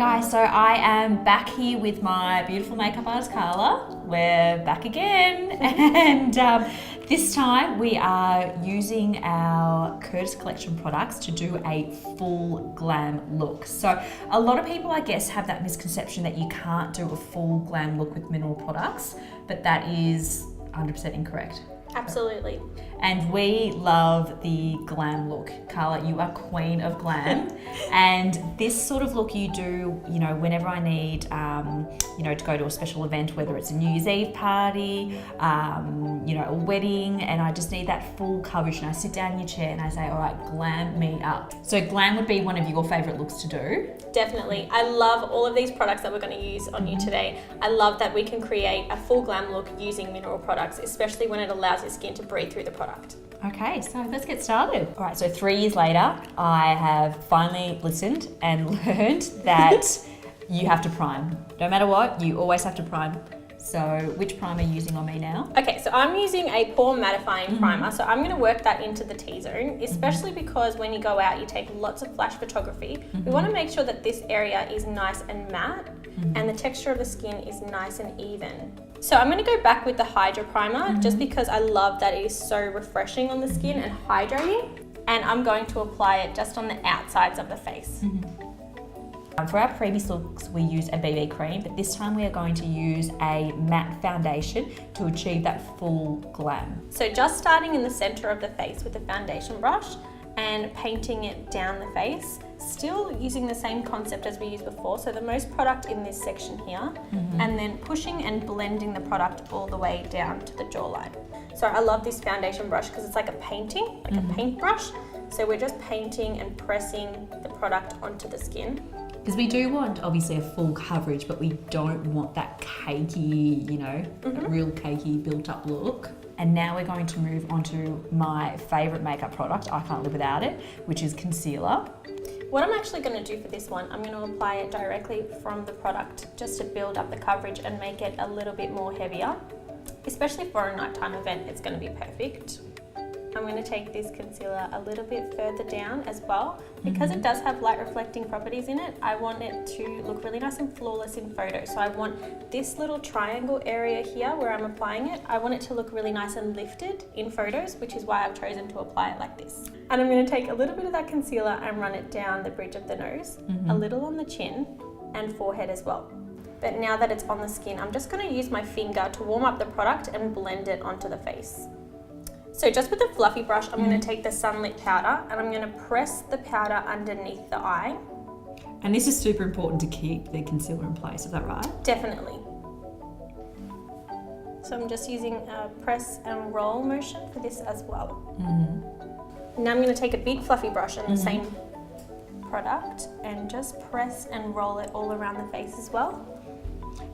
guys, so I am back here with my beautiful makeup artist Carla. We're back again and this time we are using our Curtis Collection products to do a full glam look. So a lot of people I guess have that misconception that you can't do a full glam look with mineral products, but that is 100% incorrect. Absolutely. And we love the glam look. Carla, you are queen of glam. And this sort of look you do, you know, whenever I need, to go to a special event, whether it's a New Year's Eve party, a wedding, and I just need that full coverage. And I sit down in your chair and I say, all right, glam me up. So glam would be one of your favorite looks to do. Definitely. I love all of these products that we're going to use on you today. I love that we can create a full glam look using mineral products, especially when it allows your skin to breathe through the product. Okay, so let's get started. All right, so 3 years later, I have finally listened and learned that you have to prime. No matter what, you always have to prime. So which primer are you using on me now? Okay, so I'm using a pore mattifying primer. So I'm going to work that into the T-zone, especially because when you go out, you take lots of flash photography. We want to make sure that this area is nice and matte and the texture of the skin is nice and even. So I'm going to go back with the Hydra Primer just because I love that it is so refreshing on the skin and hydrating. And I'm going to apply it just on the outsides of the face. For our previous looks, we used a BB cream, but this time we are going to use a matte foundation to achieve that full glam. So just starting in the center of the face with the foundation brush and painting it down the face, still using the same concept as we used before. So the most product in this section here, and then pushing and blending the product all the way down to the jawline. So I love this foundation brush because it's like a painting, like a paintbrush. So we're just painting and pressing the product onto the skin. Because we do want obviously a full coverage, but we don't want that cakey, real cakey built up look. And now we're going to move on to my favorite makeup product, I can't live without it, which is concealer. What I'm actually going to do for this one, I'm going to apply it directly from the product just to build up the coverage and make it a little bit more heavier. Especially for a nighttime event, it's going to be perfect. I'm going to take this concealer a little bit further down as well. Because it does have light reflecting properties in it, I want it to look really nice and flawless in photos. So I want this little triangle area here where I'm applying it, I want it to look really nice and lifted in photos, which is why I've chosen to apply it like this. And I'm going to take a little bit of that concealer and run it down the bridge of the nose, a little on the chin and forehead as well. But now that it's on the skin, I'm just going to use my finger to warm up the product and blend it onto the face. So just with a fluffy brush, I'm going to take the Sunlit powder and I'm going to press the powder underneath the eye. And this is super important to keep the concealer in place, is that right? Definitely. So I'm just using a press and roll motion for this as well. Now I'm going to take a big fluffy brush and the same product and just press and roll it all around the face as well.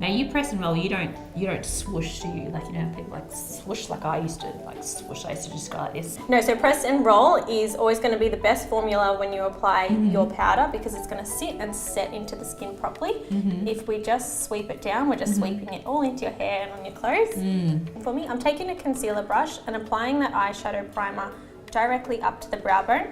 Now you press and roll, you don't swoosh, do you? Like, people like swoosh like I used to, like swoosh, I used to just go like this. No, so press and roll is always going to be the best formula when you apply your powder because it's going to sit and set into the skin properly. If we just sweep it down, we're just sweeping it all into your hair and on your clothes. For me, I'm taking a concealer brush and applying that eyeshadow primer directly up to the brow bone.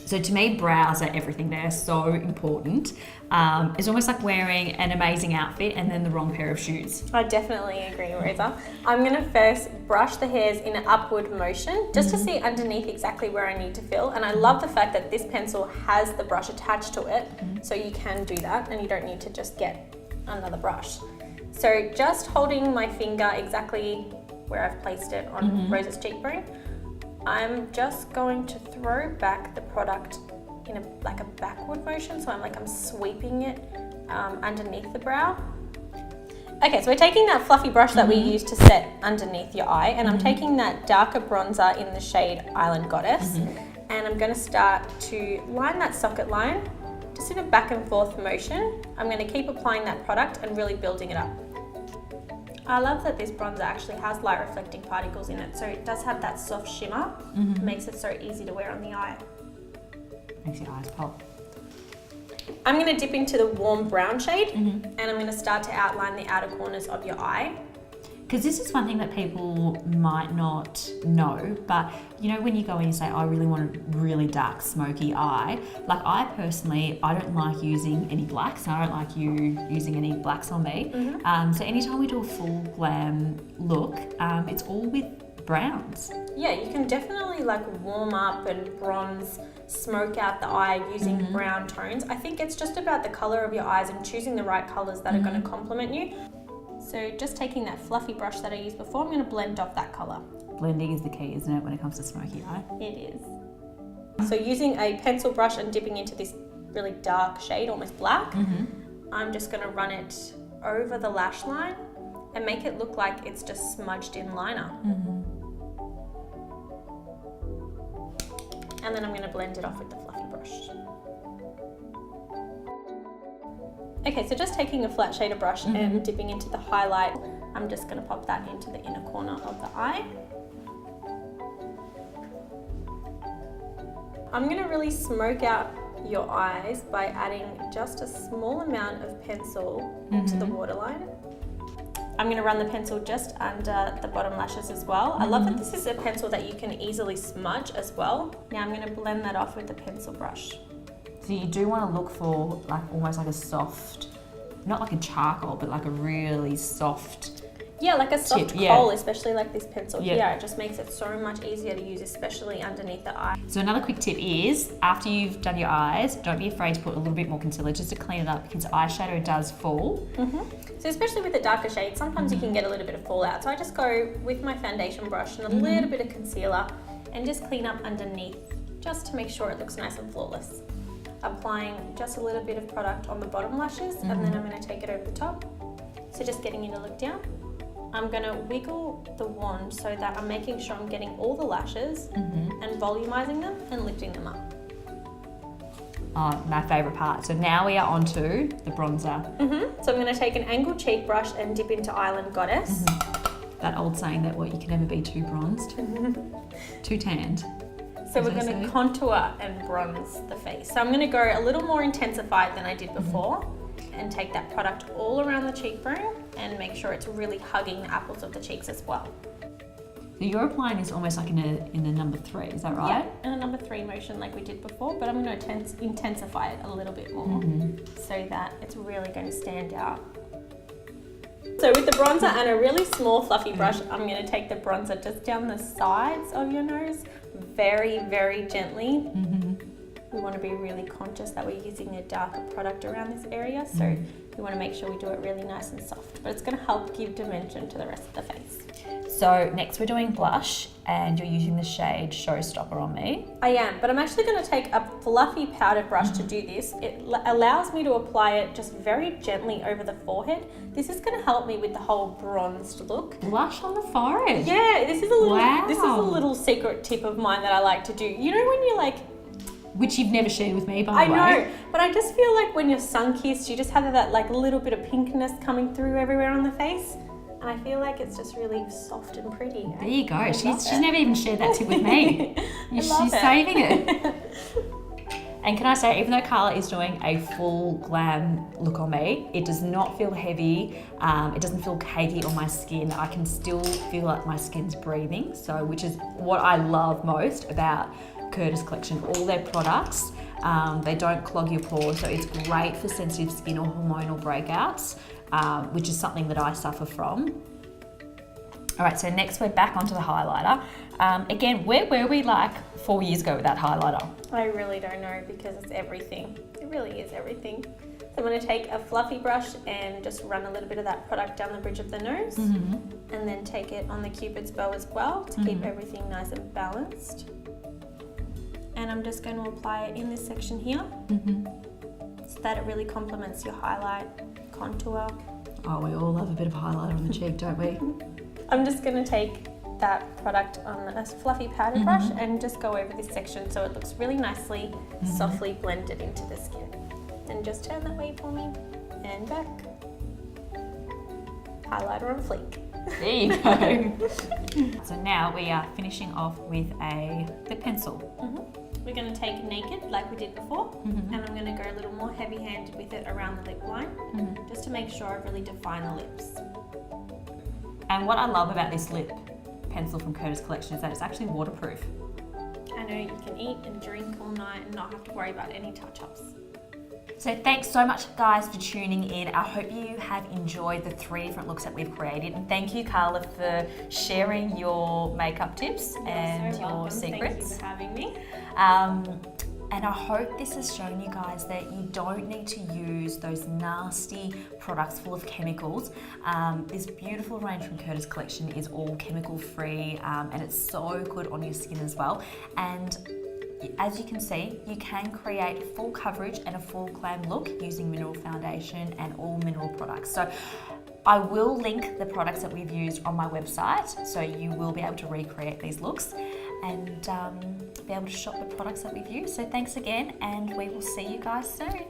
So to me, brows are everything. They're so important. It's almost like wearing an amazing outfit and then the wrong pair of shoes. I definitely agree, Rosa. I'm going to first brush the hairs in an upward motion just to see underneath exactly where I need to fill. And I love the fact that this pencil has the brush attached to it, so you can do that and you don't need to just get another brush. So just holding my finger exactly where I've placed it on Rosa's cheekbone, I'm just going to throw back the product in a backward motion. So I'm sweeping it underneath the brow. Okay, so we're taking that fluffy brush that we used to set underneath your eye, and I'm taking that darker bronzer in the shade Island Goddess, and I'm going to start to line that socket line just in a back and forth motion. I'm going to keep applying that product and really building it up. I love that this bronzer actually has light reflecting particles in it, so it does have that soft shimmer. It makes it so easy to wear on the eye. Makes your eyes pop. I'm going to dip into the warm brown shade and I'm going to start to outline the outer corners of your eye. Because this is one thing that people might not know, but you know, when you go in and say, I really want a really dark, smoky eye, like I personally, I don't like using any blacks, and I don't like you using any blacks on me. So anytime we do a full glam look, it's all with browns. Yeah, you can definitely like warm up and bronze, smoke out the eye using brown tones. I think it's just about the color of your eyes and choosing the right colors that are going to complement you. So just taking that fluffy brush that I used before, I'm going to blend off that color. Blending is the key, isn't it, when it comes to smoky eye? It is. So using a pencil brush and dipping into this really dark shade, almost black, I'm just going to run it over the lash line and make it look like it's just smudged in liner. And then I'm going to blend it off with the fluffy brush. Okay, so just taking a flat shader brush and dipping into the highlight, I'm just going to pop that into the inner corner of the eye. I'm going to really smoke out your eyes by adding just a small amount of pencil into the waterline. I'm going to run the pencil just under the bottom lashes as well. I love that this is a pencil that you can easily smudge as well. Now I'm going to blend that off with the pencil brush. So you do want to look for like almost like a soft, not like a charcoal, but like a really soft. Yeah, like a soft tip, coal, especially like this pencil Yeah. here. It just makes it so much easier to use, especially underneath the eye. So another quick tip is, after you've done your eyes, don't be afraid to put a little bit more concealer just to clean it up, because eyeshadow does fall. So especially with the darker shades, sometimes you can get a little bit of fallout. So I just go with my foundation brush and a little bit of concealer and just clean up underneath, just to make sure it looks nice and flawless. Applying just a little bit of product on the bottom lashes, and then I'm going to take it over the top. So just getting you to look down. I'm going to wiggle the wand so that I'm making sure I'm getting all the lashes and volumizing them and lifting them up. Oh, my favourite part. So now we are onto the bronzer. So I'm going to take an angled cheek brush and dip into Island Goddess. That old saying that what you can never be too bronzed, too tanned. So we're going to contour and bronze the face. So I'm going to go a little more intensified than I did before and take that product all around the cheekbone and make sure it's really hugging the apples of the cheeks as well. So you're applying this almost like in a number 3, is that right? Yeah, in a number 3 motion like we did before, but I'm going to intensify it a little bit more so that it's really going to stand out. So with the bronzer and a really small fluffy brush, I'm going to take the bronzer just down the sides of your nose, very, very gently. We want to be really conscious that we're using a darker product around this area, so we want to make sure we do it really nice and soft, but it's going to help give dimension to the rest of the face. So next we're doing blush, and you're using the shade Showstopper on me. I am, but I'm actually going to take a fluffy powdered brush to do this. It allows me to apply it just very gently over the forehead. This is going to help me with the whole bronzed look. Blush on the forehead? Yeah, this is a little secret tip of mine that I like to do. You know when you're like, which you've never shared with me, by the way. I know, but I just feel like when you're sun-kissed, you just have that like little bit of pinkness coming through everywhere on the face. And I feel like it's just really soft and pretty. There you go. She's never even shared that tip with me. She's saving it. And can I say, even though Carla is doing a full glam look on me, it does not feel heavy. It doesn't feel cakey on my skin. I can still feel like my skin's breathing. So, which is what I love most about Curtis Collection. All their products, they don't clog your pores, so it's great for sensitive skin or hormonal breakouts, which is something that I suffer from. All right, so next we're back onto the highlighter. Again, where were we like 4 years ago with that highlighter? I really don't know, because it's everything. It really is everything. So I'm going to take a fluffy brush and just run a little bit of that product down the bridge of the nose, and then take it on the Cupid's bow as well to keep everything nice and balanced. And I'm just going to apply it in this section here so that it really complements your highlight, contour. Oh, we all love a bit of highlighter on the cheek, don't we? I'm just going to take that product on a fluffy powder brush and just go over this section so it looks really nicely, softly blended into the skin. And just turn that way for me and back. Highlighter on fleek. There you go. So now we are finishing off with the pencil. We're going to take Naked like we did before, and I'm going to go a little more heavy-handed with it around the lip line, just to make sure I really define the lips. And what I love about this lip pencil from Curtis Collection is that it's actually waterproof. I know, you can eat and drink all night and not have to worry about any touch-ups. So thanks so much guys for tuning in. I hope you have enjoyed the 3 different looks that we've created. And thank you, Carla, for sharing your makeup tips and so your welcome. secrets. Thank you for having me. And I hope this has shown you guys that you don't need to use those nasty products full of chemicals. This beautiful range from Curtis Collection is all chemical free, and it's so good on your skin as well. And as you can see, you can create full coverage and a full glam look using mineral foundation and all mineral products. So I will link the products that we've used on my website, so you will be able to recreate these looks and be able to shop the products that we've used. So thanks again, and we will see you guys soon.